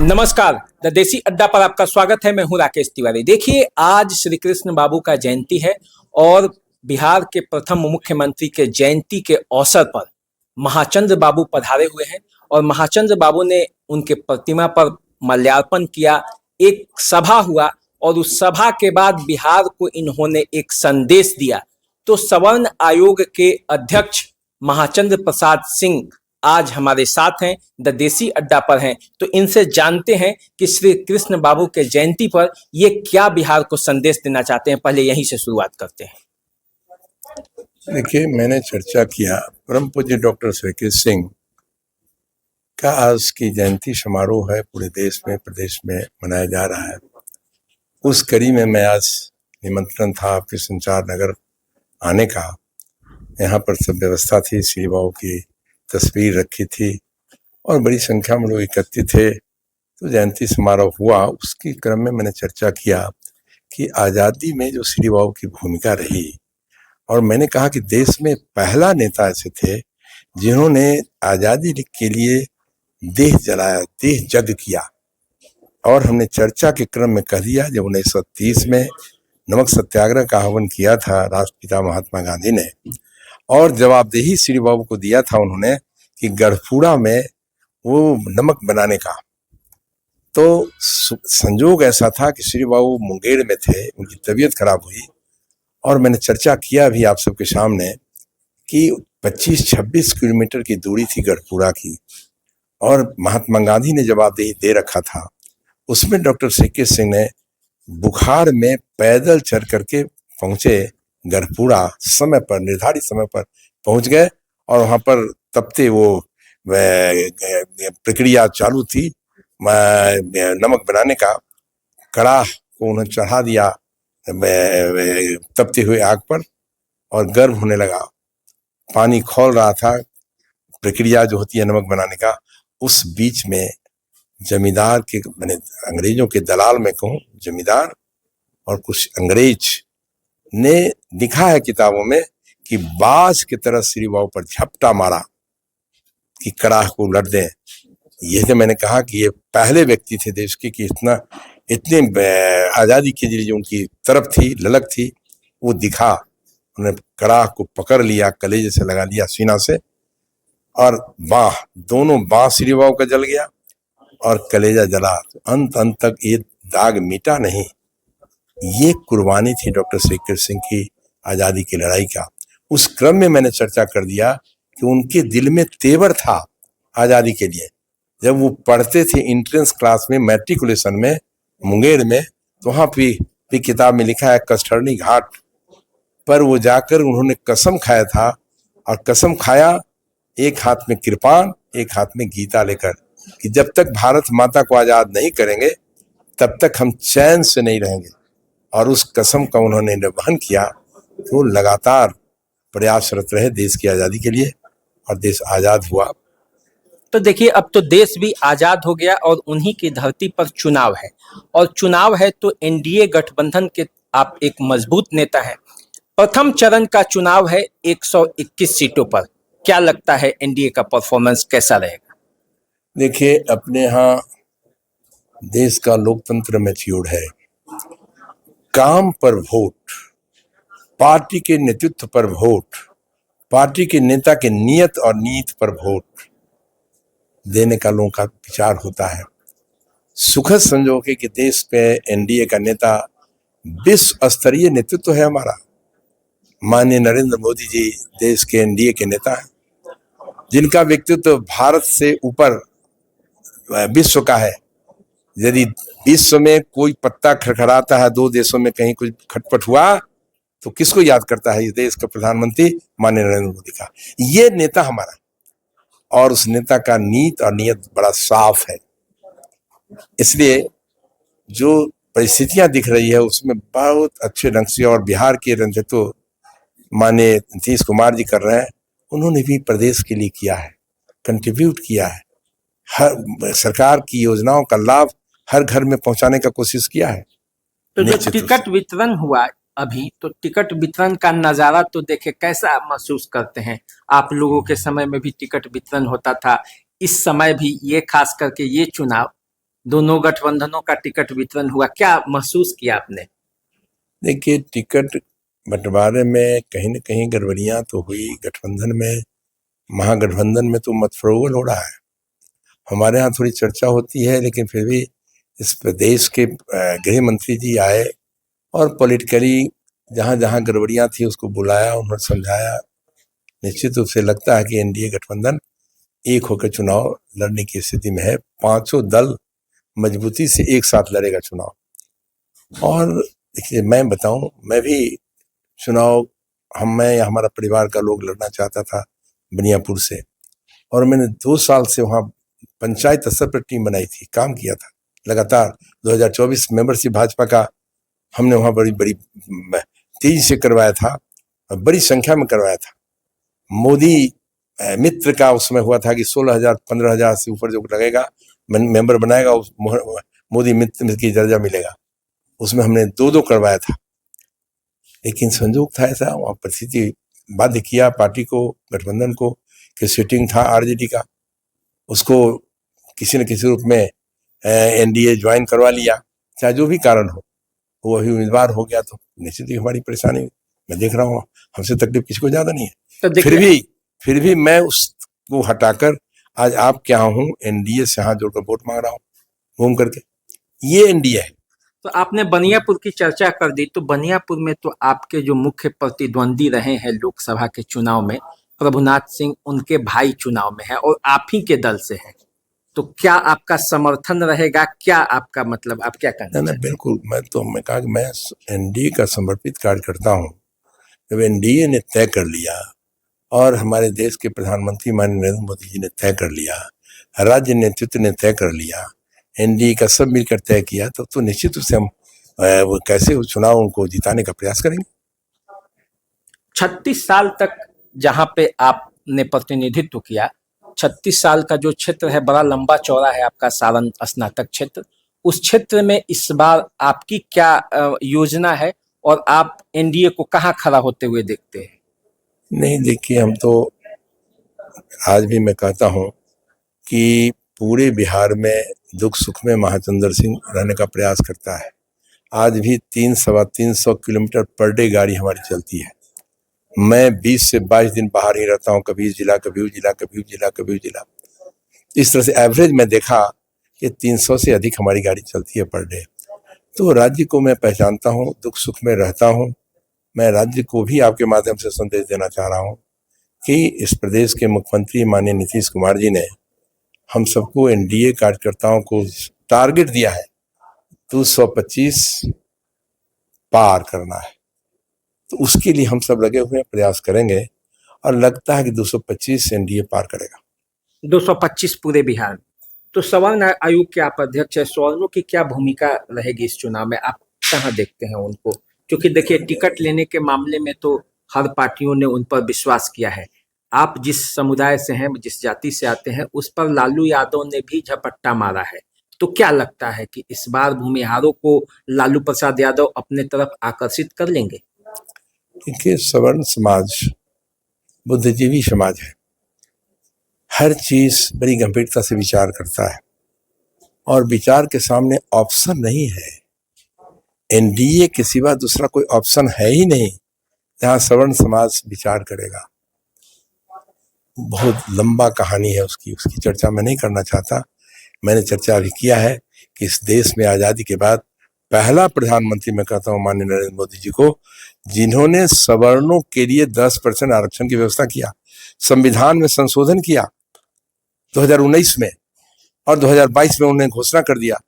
नमस्कार। द देसी अड्डा पर आपका स्वागत है। मैं हूं राकेश तिवारी। देखिए, आज श्री कृष्ण बाबू का जयंती है और बिहार के प्रथम मुख्यमंत्री के जयंती के अवसर पर महाचंद्र बाबू पधारे हुए हैं और महाचंद्र बाबू ने उनके प्रतिमा पर माल्यार्पण किया। एक सभा हुआ और उस सभा के बाद बिहार को इन्होंने एक संदेश दिया। तो सवर्ण आयोग के अध्यक्ष महाचंद्र प्रसाद सिंह आज हमारे साथ हैं, द देसी अड्डा पर हैं। तो इनसे जानते हैं कि श्री कृष्ण बाबू के जयंती पर ये क्या बिहार को संदेश देना चाहते हैं। पहले यहीं से शुरुआत करते हैं। देखिए, मैंने चर्चा किया परम पूज्य डॉक्टर श्री कृष्ण सिंह का आज की जयंती समारोह है, पूरे देश में प्रदेश में मनाया जा रहा है। उस कड़ी में मैं आज निमंत्रण था आपके संचार नगर आने का। यहाँ पर सब व्यवस्था थी, श्री बाबू की तस्वीर रखी थी और बड़ी संख्या में लोग एकत्रित थे। तो जयंती समारोह हुआ, उसके क्रम में मैंने चर्चा किया कि आज़ादी में जो श्री बाबू की भूमिका रही, और मैंने कहा कि देश में पहला नेता ऐसे थे जिन्होंने आज़ादी के लिए देह जलाया, देह जग किया। और हमने चर्चा के क्रम में कह दिया, जब 1930 में नमक सत्याग्रह का आह्वान किया था राष्ट्रपिता महात्मा गांधी ने, और जवाबदेही श्री बाबू को दिया था उन्होंने कि गढ़पुरा में वो नमक बनाने का। तो संजोग ऐसा था कि श्री बाबू मुंगेर में थे, उनकी तबीयत खराब हुई, और मैंने चर्चा किया भी आप सबके सामने कि 25-26 किलोमीटर की दूरी थी गढ़पुरा की, और महात्मा गांधी ने जवाबदेही दे रखा था। उसमें डॉक्टर श्री कृष्ण सिंह ने बुखार में पैदल चल करके पहुंचे गढ़पुरा, समय पर, निर्धारित समय पर पहुंच गए, और वहां पर तपते वो प्रक्रिया चालू थी नमक बनाने का। कड़ाह को उन्होंने चढ़ा दिया तपते हुए आग पर, और गर्म होने लगा, पानी खौल रहा था, प्रक्रिया जो होती है नमक बनाने का। उस बीच में जमींदार के, मैंने अंग्रेजों के दलाल में कहूँ, जमींदार और कुछ अंग्रेज ने लिखा है किताबों में कि बाज की तरह श्री बाबू पर झपटा मारा कि कड़ाह को उलट दें। ये जो मैंने कहा कि ये पहले व्यक्ति थे देश के कि इतने आज़ादी के लिए जो उनकी तरफ थी, ललक थी, वो दिखा। उन्होंने कड़ाह को पकड़ लिया, कलेजे से लगा लिया सीना से, और दोनों बाह श्री बाबू का जल गया और कलेजा जला। अंत तक ये दाग मिटा नहीं। ये कुर्बानी थी डॉक्टर श्री कृष्ण सिंह की आज़ादी की लड़ाई का। उस क्रम में मैंने चर्चा कर दिया कि उनके दिल में तेवर था आज़ादी के लिए। जब वो पढ़ते थे इंट्रेंस क्लास में, मैट्रिकुलेशन में, मुंगेर में, तो वहाँ भी किताब में लिखा है कस्टर्नी घाट पर वो जाकर उन्होंने कसम खाया था, और कसम खाया एक हाथ में कृपाण, एक हाथ में गीता लेकर, कि जब तक भारत माता को आज़ाद नहीं करेंगे तब तक हम चैन से नहीं रहेंगे। और उस कसम का उन्होंने निर्वहन किया। तो लगातार प्रयासरत रहे देश की आज़ादी के लिए, और देश आज़ाद हुआ। तो देखिए, अब तो देश भी आजाद हो गया और उन्हीं की धरती पर चुनाव है, और चुनाव है तो एनडीए गठबंधन के आप एक मजबूत नेता हैं। प्रथम चरण का चुनाव है 121 सीटों पर। क्या लगता है एनडीए का परफॉर्मेंस कैसा रहेगा? देखिए, अपने यहाँ देश का लोकतंत्र मैच्योर्ड है। काम पर वोट, पार्टी के नेतृत्व पर वोट, पार्टी के नेता के नियत और नीति पर वोट देने का लोगों का विचार होता है। सुखद संजोग है कि देश पे एनडीए का नेता विश्व स्तरीय नेतृत्व है हमारा। माननीय नरेंद्र मोदी जी देश के एनडीए के नेता हैं, जिनका व्यक्तित्व भारत से ऊपर विश्व का है। यदि विश्व में कोई पत्ता खड़खड़ाता है, दो देशों में कहीं कुछ खटपट हुआ, तो किसको याद करता है? इस देश का प्रधानमंत्री माननीय नरेंद्र मोदी का। ये नेता हमारा, और उस नेता का नीति और नियत बड़ा साफ है। इसलिए जो परिस्थितियां दिख रही है उसमें बहुत अच्छे ढंग से, और बिहार के नेतृत्व माननीय नीतीश कुमार जी कर रहे हैं। उन्होंने भी प्रदेश के लिए किया है, कंट्रीब्यूट किया है, हर सरकार की योजनाओं का लाभ हर घर में पहुंचाने का कोशिश किया है। तो जो टिकट वितरण हुआ अभी, तो टिकट वितरण का नजारा तो देखे, कैसा महसूस करते हैं? आप लोगों के समय में भी टिकट वितरण होता था, इस समय भी, ये खास करके ये चुनाव दोनों गठबंधनों का टिकट वितरण हुआ, क्या महसूस किया आपने? देखिए, टिकट बंटवारे में कहीं न कहीं गड़बड़ियां तो हुई। गठबंधन में, महागठबंधन में तो मतफरोगल हो रहा है। हमारे यहाँ थोड़ी चर्चा होती है, लेकिन फिर भी इस प्रदेश के गृह मंत्री जी आए और पॉलिटिकली जहाँ जहाँ गड़बड़ियां थी उसको बुलाया, उन्होंने समझाया। निश्चित रूप से लगता है कि एनडीए गठबंधन एक होकर चुनाव लड़ने की स्थिति में है। पांचों दल मजबूती से एक साथ लड़ेगा चुनाव। और देखिए, मैं बताऊं, मैं भी चुनाव, मैं या हमारा परिवार का लोग लड़ना चाहता था बनियापुर से, और मैंने 2 साल से वहाँ पंचायत स्तर पर टीम बनाई थी, काम किया था लगातार। 2024 मेंबरशिप भाजपा का हमने वहाँ बड़ी बड़ी तेजी से करवाया था, बड़ी संख्या में करवाया था। मोदी मित्र का उस समय हुआ था कि 16,000 15,000 से ऊपर जो लगेगा मेंबर बनाएगा, उस मोदी मित्र की दर्जा मिलेगा। उसमें हमने 2-2 करवाया था, लेकिन संजोग था ऐसा, वहाँ परिस्थिति बाध्य किया पार्टी को, गठबंधन को, कि सिटिंग था आरजेडी का, उसको किसी न किसी रूप में एनडीए ज्वाइन करवा लिया। चाहे जो भी कारण हो, वो वही उम्मीदवार हो गया, तो निश्चित ही हमारी परेशानी, मैं देख रहा हूँ, हमसे तकलीफ किसी को ज्यादा नहीं है। तो फिर भी मैं उसको हटाकर आज आप क्या हूँ, एनडीए से हाथ जोड़कर वोट मांग रहा हूँ घूम करके। ये एनडीए है। तो आपने बनियापुर की चर्चा कर दी, तो बनियापुर में तो आपके जो मुख्य प्रतिद्वंदी रहे हैं लोकसभा के चुनाव में, प्रभुनाथ सिंह, उनके भाई चुनाव में है और आप ही के दल से हैं। तो क्या आपका समर्थन रहेगा? क्या आपका मतलब, आप क्या कहना ना चाहते हैं? बिल्कुल, मैं कहा कि मैं एनडीए का समर्पित कार्यकर्ता हूँ। जब एनडीए ने तय कर लिया और हमारे देश के प्रधानमंत्री माननीय नरेंद्र मोदी जी ने तय कर लिया, राज्य नेतृत्व ने तय कर लिया, एनडीए का सब मिलकर तय किया, तो निश्चित रूप से हम वो कैसे चुनाव उनको जिताने का प्रयास करेंगे। 36 साल तक जहां पे आपने प्रतिनिधित्व किया, 36 साल का जो क्षेत्र है बड़ा लंबा चौड़ा है आपका सारण स्नातक क्षेत्र। उस क्षेत्र में इस बार आपकी क्या योजना है और आप एनडीए को कहां खड़ा होते हुए देखते हैं? नहीं, देखिए, हम तो आज भी मैं कहता हूँ कि पूरे बिहार में दुख सुख में महाचंद्र सिंह रहने का प्रयास करता है। आज भी 300-325 किलोमीटर पर डे गाड़ी हमारी चलती है। मैं 20 से 22 दिन बाहर ही रहता हूँ, कभी इस जिला, कभी उस जिला, कभी उस जिला, कभी उस जिला। इस तरह से एवरेज में देखा कि 300 से अधिक हमारी गाड़ी चलती है पर डे। तो राज्य को मैं पहचानता हूँ, दुख सुख में रहता हूँ। मैं राज्य को भी आपके माध्यम से संदेश देना चाह रहा हूँ कि इस प्रदेश के मुख्यमंत्री माननीय नीतीश कुमार जी ने हम सबको, एनडीए कार्यकर्ताओं को टारगेट दिया है 225 पार करना है। तो उसके लिए हम सब लगे हुए हैं, प्रयास करेंगे, और लगता है कि 225 एनडीए पार करेगा। 225 पूरे बिहार में। तो सवर्ण आयोग के आप अध्यक्ष है, सवर्णों की क्या भूमिका रहेगी इस चुनाव में? आप कहाँ देखते हैं उनको? क्योंकि देखिए, टिकट लेने के मामले में तो हर पार्टियों ने उन पर विश्वास किया है। आप जिस समुदाय से हैं, जिस जाति से आते हैं, उस पर लालू यादव ने भी झपट्टा मारा है। तो क्या लगता है कि इस बार भूमिहारों को लालू प्रसाद यादव अपने तरफ आकर्षित कर लेंगे? देखिए, सवर्ण समाज बुद्धिजीवी समाज है, हर चीज बड़ी गंभीरता से विचार करता है, और विचार के सामने ऑप्शन नहीं है। एनडीए के सिवा दूसरा कोई ऑप्शन है ही नहीं जहां सवर्ण समाज विचार करेगा। बहुत लंबा कहानी है उसकी चर्चा मैं नहीं करना चाहता। मैंने चर्चा अभी किया है कि इस देश में आजादी के बाद पहला प्रधानमंत्री मैं कहता हूँ माननीय नरेंद्र मोदी जी को, जिन्होंने सवर्णों के लिए 10% आरक्षण की व्यवस्था किया, संविधान में संशोधन किया 2019 में, और 2022 में उन्होंने घोषणा कर दिया।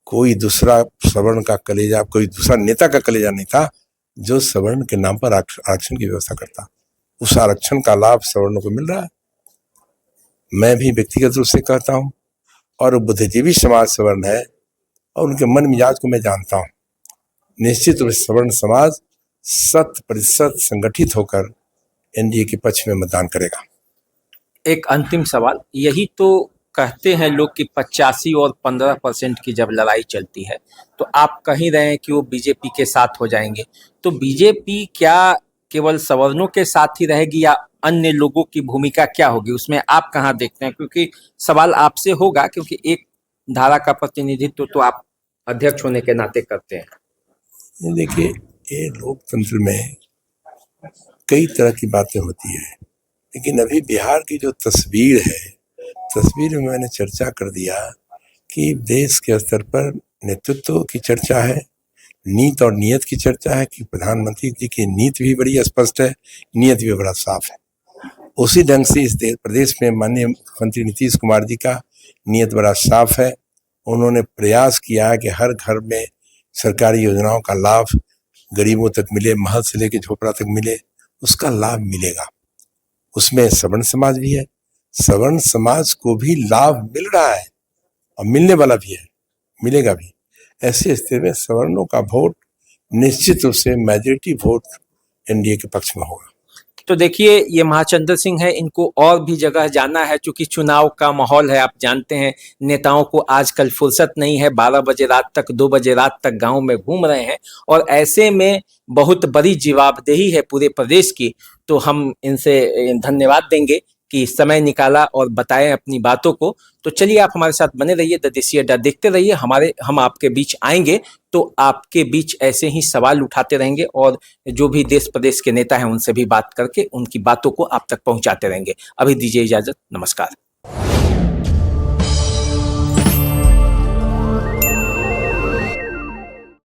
कोई दूसरा सवर्ण का कलेजा, कोई दूसरा नेता का कलेजा नहीं था जो सवर्ण के नाम पर आरक्षण की व्यवस्था करता। उस आरक्षण का लाभ सवर्णों को मिल रहा है। मैं भी व्यक्तिगत रूप से कहता हूँ, और बुद्धिजीवी समाज सवर्ण है, और उनके मन मिजाज को मैं जानता हूँ। निश्चित रूप से सवर्ण समाज 100% संगठित होकर एनडीए के पक्ष में मतदान करेगा। एक अंतिम सवाल, यही तो कहते हैं लोग कि 85 और 15% की जब लड़ाई चलती है तो आप कहीं रहे हैं कि वो बीजेपी के साथ हो जाएंगे। तो बीजेपी क्या केवल सवर्णों के साथ ही रहेगी या अन्य लोगों की भूमिका क्या होगी उसमें, आप कहाँ देखते हैं? क्योंकि सवाल आपसे होगा, क्योंकि एक धारा का प्रतिनिधित्व तो आप अध्यक्ष होने के नाते करते हैं। ये देखिए, ये लोकतंत्र में कई तरह की बातें होती है, लेकिन अभी बिहार की जो तस्वीर है, तस्वीर में मैंने चर्चा कर दिया कि देश के स्तर पर नेतृत्व की चर्चा है, नीति और नियत की चर्चा है कि प्रधानमंत्री जी की नीति भी बड़ी स्पष्ट है, नियत भी बड़ा साफ है। उसी ढंग से इस प्रदेश में माननीय मुख्यमंत्री नीतीश कुमार जी का नियत बड़ा साफ है। उन्होंने प्रयास किया है कि हर घर में सरकारी योजनाओं का लाभ गरीबों तक मिले, महल से लेकर झोपड़ा तक मिले, उसका लाभ मिलेगा। उसमें सवर्ण समाज भी है, सवर्ण समाज को भी लाभ मिल रहा है और मिलने वाला भी है, मिलेगा भी। ऐसी स्थिति में सवर्णों का वोट निश्चित रूप से मेजॉरिटी वोट एनडीए के पक्ष में होगा। तो देखिए, ये महाचंद्र सिंह है, इनको और भी जगह जाना है क्योंकि चुनाव का माहौल है। आप जानते हैं नेताओं को आजकल फुर्सत नहीं है, 12 बजे रात तक, 2 बजे रात तक गांव में घूम रहे हैं और ऐसे में बहुत बड़ी जवाबदेही है पूरे प्रदेश की। तो हम इनसे धन्यवाद देंगे कि समय निकाला और बताएं अपनी बातों को। तो चलिए, आप हमारे साथ बने रहिए, द देसी अड्डा देखते रहिए। हम आपके बीच आएंगे तो आपके बीच ऐसे ही सवाल उठाते रहेंगे और जो भी देश प्रदेश के नेता हैं उनसे भी बात करके उनकी बातों को आप तक पहुंचाते रहेंगे। अभी दीजिए इजाजत, नमस्कार।